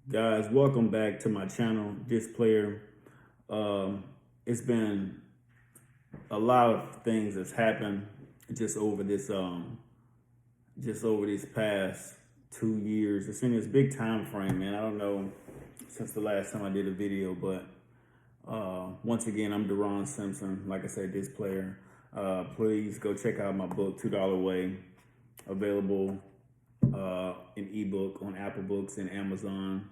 Guys, welcome back to my channel, Dsplayer. It's been a lot of things that's happened just over this past 2 years. It's in this big time frame, man. I don't know since the last time I did a video, but once again, I'm Deron Simpson. Like I said, Dsplayer. Please go check out my book, $2 Way, available in ebook on Apple Books and Amazon.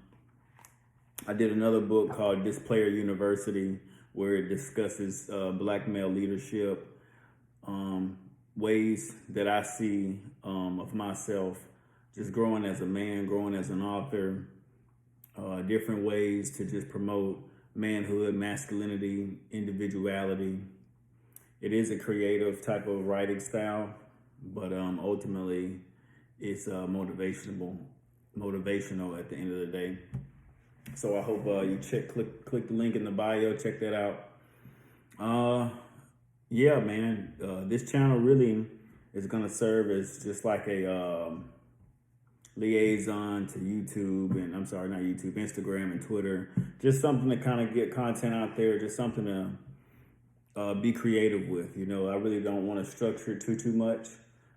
I did another book called Dsplayer University, where it discusses black male leadership, ways that I see of myself, just growing as a man, growing as an author, different ways to just promote manhood, masculinity, individuality. It is a creative type of writing style, but ultimately it's motivational at the end of the day. So I hope you click the link in the bio, check that out. Yeah, man, this channel really is gonna serve as just like a liaison to YouTube, and I'm sorry, not YouTube, Instagram and Twitter. Just something to kind of get content out there, just something to be creative with. You know, I really don't want to structure it too much.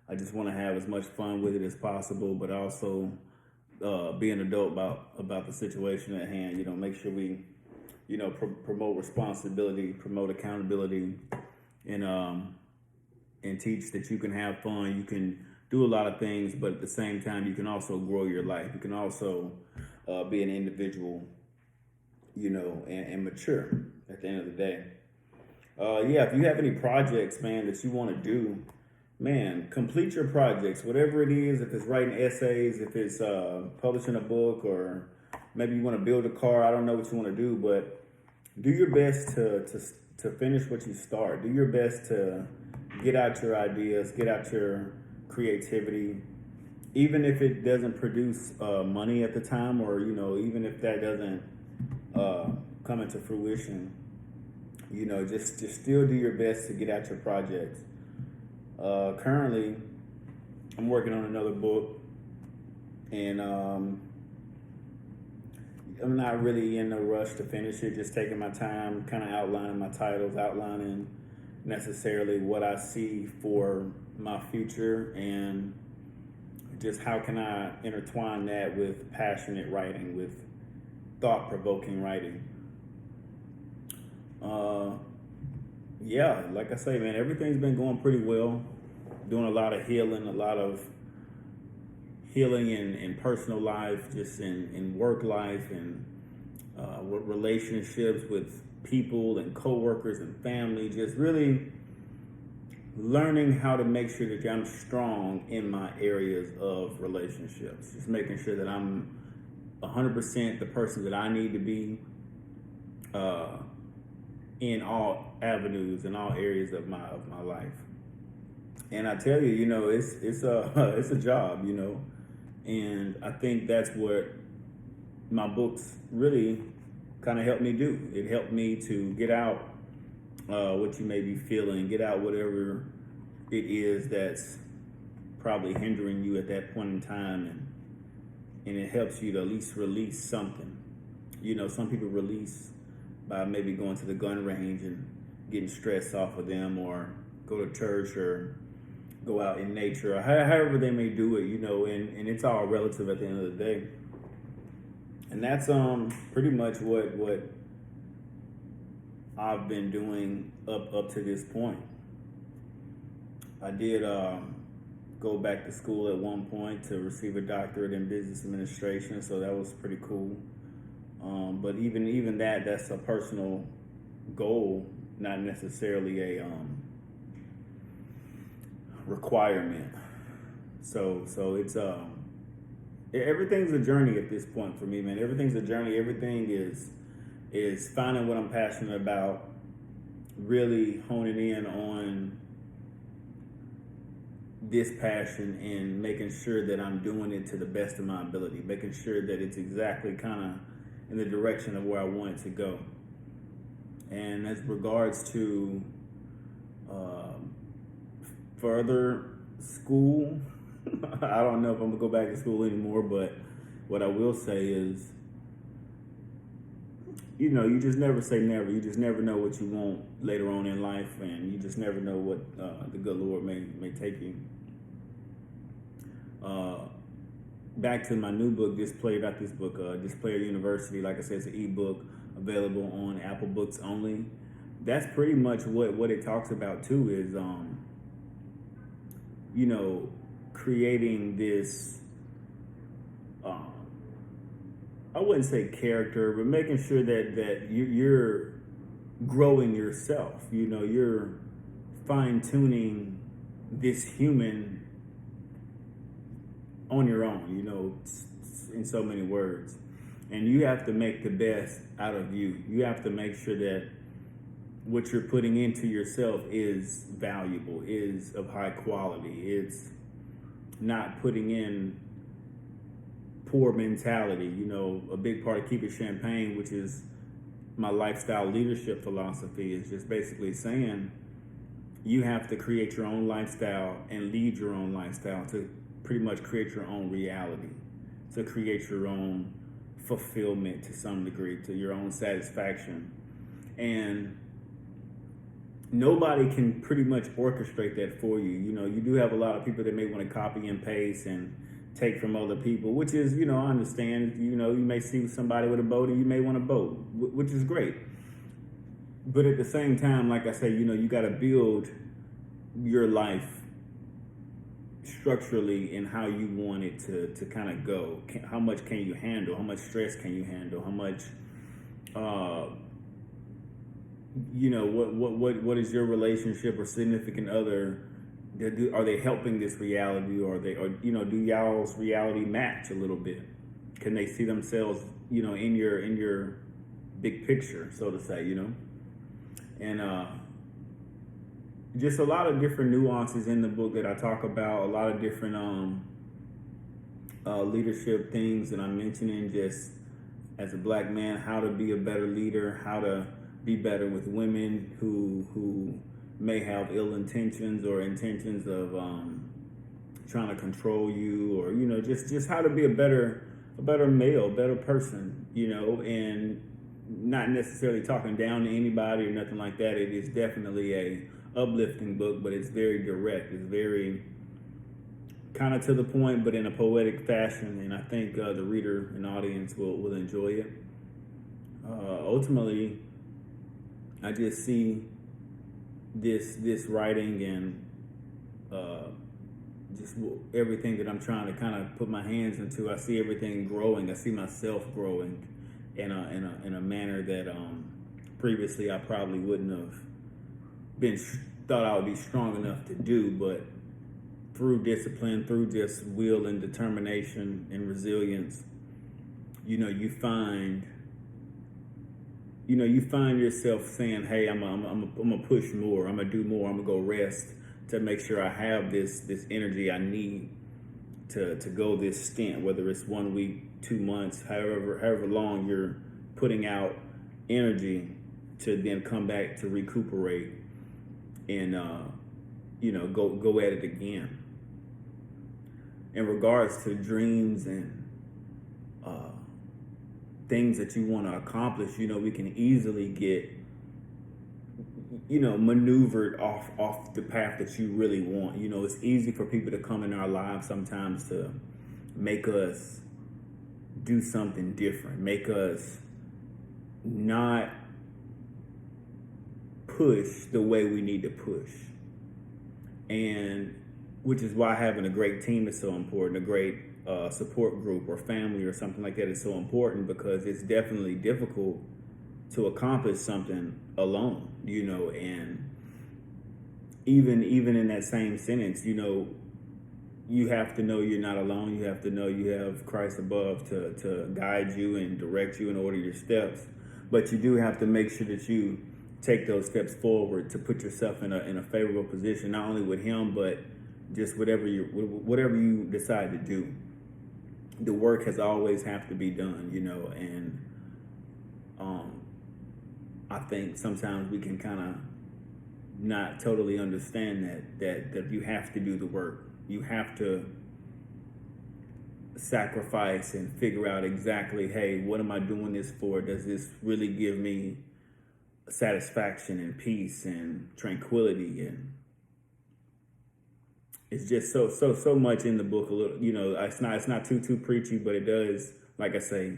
I just want to have as much fun with it as possible, but also be an adult about the situation at hand. You know, make sure we, promote responsibility, promote accountability, and teach that you can have fun. You can do a lot of things, but at the same time, you can also grow your life. You can also be an individual, and mature at the end of the day. Yeah, if you have any projects, man, that you want to do, man, complete your projects, whatever it is. If it's writing essays, if it's publishing a book, or maybe you want to build a car. I don't know what you want to do, but do your best to finish what you start. Do your best to get out your ideas, get out your creativity, even if it doesn't produce money at the time, or even if that doesn't come into fruition. Just still do your best to get out your projects. Currently, I'm working on another book, and I'm not really in a rush to finish it. Just taking my time, kind of outlining my titles, outlining necessarily what I see for my future, and just how can I intertwine that with passionate writing, with thought-provoking writing. Yeah, like I say, man, everything's been going pretty well. Doing a lot of healing in personal life, just in work life, and relationships with people and coworkers and family. Just really learning how to make sure that I'm strong in my areas of relationships. Just making sure that I'm 100% the person that I need to be. In all avenues, in all areas of my life. And I tell you, it's a job, and I think that's what my books really kind of helped me do. It helped me to get out what you may be feeling, get out whatever it is that's probably hindering you at that point in time, and it helps you to at least release something. Some people release by maybe going to the gun range and getting stress off of them, or go to church, or go out in nature, or however they may do it, and it's all relative at the end of the day. And that's pretty much what I've been doing up to this point. I did go back to school at one point to receive a doctorate in business administration, so that was pretty cool. But even that's a personal goal, not necessarily a requirement. So it's everything's a journey at this point for me, man. Everything's a journey. Everything is finding what I'm passionate about, really honing in on this passion, and making sure that I'm doing it to the best of my ability, making sure that it's exactly kind of in the direction of where I want it to go. And as regards to further school, I don't know if I'm gonna go back to school anymore, but what I will say is you just never say never. You just never know what you want later on in life, and you just never know what the good Lord may take you. Back to my new book, Dsplayer University. Like I said, it's an ebook available on Apple Books only. That's pretty much what it talks about too. Is creating this. I wouldn't say character, but making sure that you're growing yourself. You're fine tuning this human on your own, in so many words. And you have to make the best out of you. You have to make sure that what you're putting into yourself is valuable, is of high quality. It's not putting in poor mentality. A big part of Keep It Champagne, which is my lifestyle leadership philosophy, is just basically saying you have to create your own lifestyle and lead your own lifestyle to pretty much create your own reality, to create your own fulfillment to some degree, to your own satisfaction. And nobody can pretty much orchestrate that for you. You do have a lot of people that may want to copy and paste and take from other people, which is, I understand. You may see somebody with a boat and you may want a boat, which is great. But at the same time, like I say, you got to build your life structurally in how you want it to kind of go. How much can you handle? How much stress can you handle? How much, what is your relationship or significant other? Are they helping this reality, or do y'all's reality match a little bit? Can they see themselves, in your big picture, so to say, and just a lot of different nuances in the book that I talk about, a lot of different leadership things that I'm mentioning, just as a black man, how to be a better leader, how to be better with women who may have ill intentions or intentions of trying to control you, or just how to be a better male, better person, and not necessarily talking down to anybody or nothing like that. It is definitely a uplifting book, but it's very direct. It's very kind of to the point, but in a poetic fashion, and I think the reader and audience will enjoy it. Ultimately, I just see this writing and just everything that I'm trying to kind of put my hands into. I see everything growing. I see myself growing in a manner that previously I probably wouldn't have thought I would be strong enough to do. But through discipline, through just will and determination and resilience, you find yourself saying, "Hey, I'm gonna push more. I'm gonna do more. I'm gonna go rest to make sure I have this energy I need to go this stint, whether it's 1 week, 2 months, however long you're putting out energy to then come back to recuperate and go at it again." In regards to dreams and things that you want to accomplish, we can easily get, maneuvered off the path that you really want. It's easy for people to come in our lives sometimes to make us do something different, make us not push the way we need to push. And which is why having a great team is so important, a great support group or family or something like that is so important, because it's definitely difficult to accomplish something alone, and even in that same sentence, you have to know you're not alone. You have to know you have Christ above to guide you and direct you and order your steps. But you do have to make sure that you take those steps forward to put yourself in a favorable position, not only with Him, but just whatever you decide to do. The work has always have to be done, and I think sometimes we can kind of not totally understand that you have to do the work. You have to sacrifice and figure out exactly, hey, what am I doing this for? Does this really give me satisfaction and peace and tranquility? And it's just so much in the book. A little, it's not too preachy, but it does, like I say,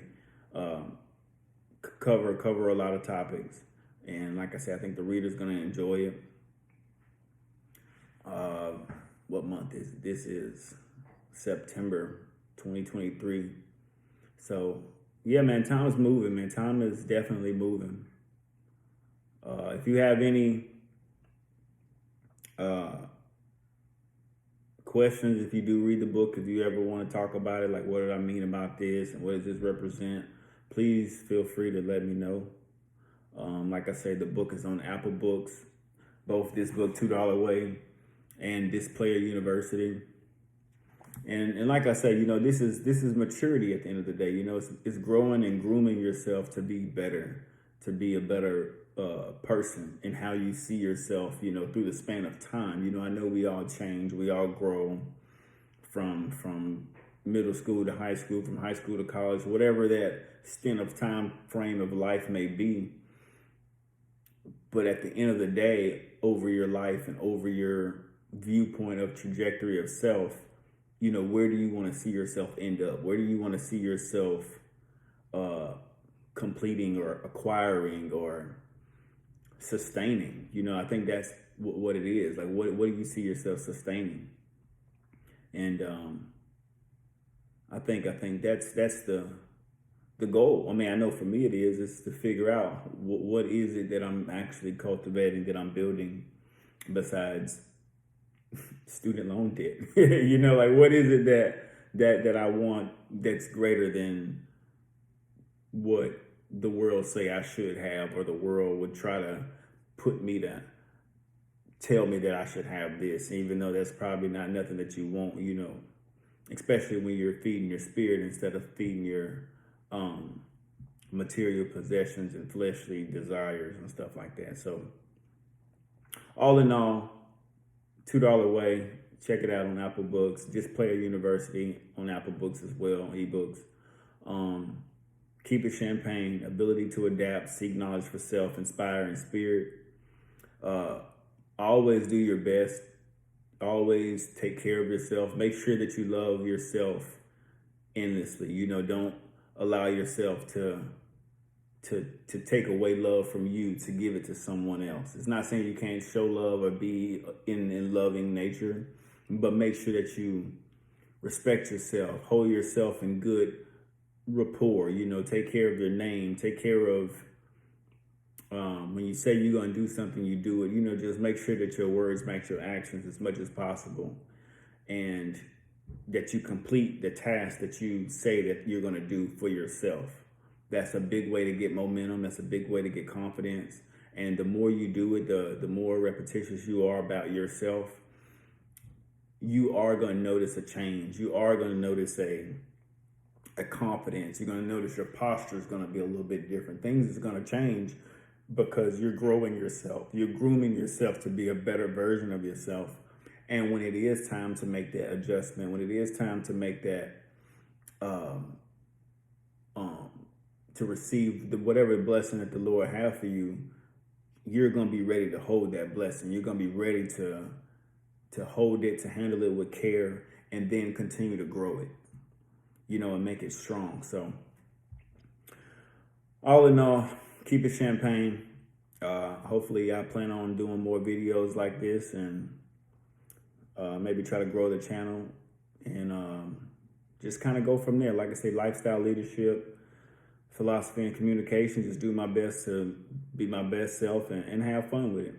cover a lot of topics. And like I said, I think the reader's gonna enjoy it. What month is it? This is September 2023. So yeah, man, time is moving, man. Time is definitely moving. If you have any questions, if you do read the book, if you ever want to talk about it, like what did I mean about this and what does this represent, please feel free to let me know. Like I said, the book is on Apple Books, both this book, $2 Way, and Dsplayer University. And like I said, this is maturity at the end of the day. It's growing and grooming yourself to be better, to be a better person in how you see yourself, through the span of time. I know we all change, we all grow from middle school to high school, from high school to college, whatever that stint of time frame of life may be. But at the end of the day, over your life and over your viewpoint of trajectory of self, where do you want to see yourself end up? Where do you want to see yourself completing or acquiring or sustaining? I think that's what it is. Like, what do you see yourself sustaining? And I think that's the goal. I mean, I know for me it is to figure out what is it that I'm actually cultivating, that I'm building, besides student loan debt. Like, what is it that I want that's greater than what the world say I should have, or the world would try to put me to tell me that I should have this, even though that's probably not nothing that you want, especially when you're feeding your spirit instead of feeding your material possessions and fleshly desires and stuff like that. So all in all, $2 Way, check it out on Apple Books. Dsplayer University on Apple Books as well, ebooks. Keep It Champagne, ability to adapt, seek knowledge for self, inspire and spirit. Always do your best. Always take care of yourself. Make sure that you love yourself endlessly. Don't allow yourself to take away love from you to give it to someone else. It's not saying you can't show love or be in loving nature, but make sure that you respect yourself, hold yourself in good rapport, take care of your name, take care of, when you say you're going to do something, you do it, just make sure that your words match your actions as much as possible, and that you complete the task that you say that you're going to do for yourself. That's a big way to get momentum. That's a big way to get confidence. And the more you do it, the more repetitious you are about yourself, you are going to notice a change. You are going to notice a confidence. You're going to notice your posture is going to be a little bit different. Things is going to change because you're growing yourself. You're grooming yourself to be a better version of yourself. And when it is time to make that adjustment, when it is time to make that, to receive whatever blessing that the Lord has for you, you're going to be ready to hold that blessing. You're going to be ready to hold it, to handle it with care, and then continue to grow it, and make it strong. So all in all, keep it champagne. Hopefully I plan on doing more videos like this, and maybe try to grow the channel, and just kind of go from there. Like I say, lifestyle leadership, philosophy and communication. Just do my best to be my best self and have fun with it.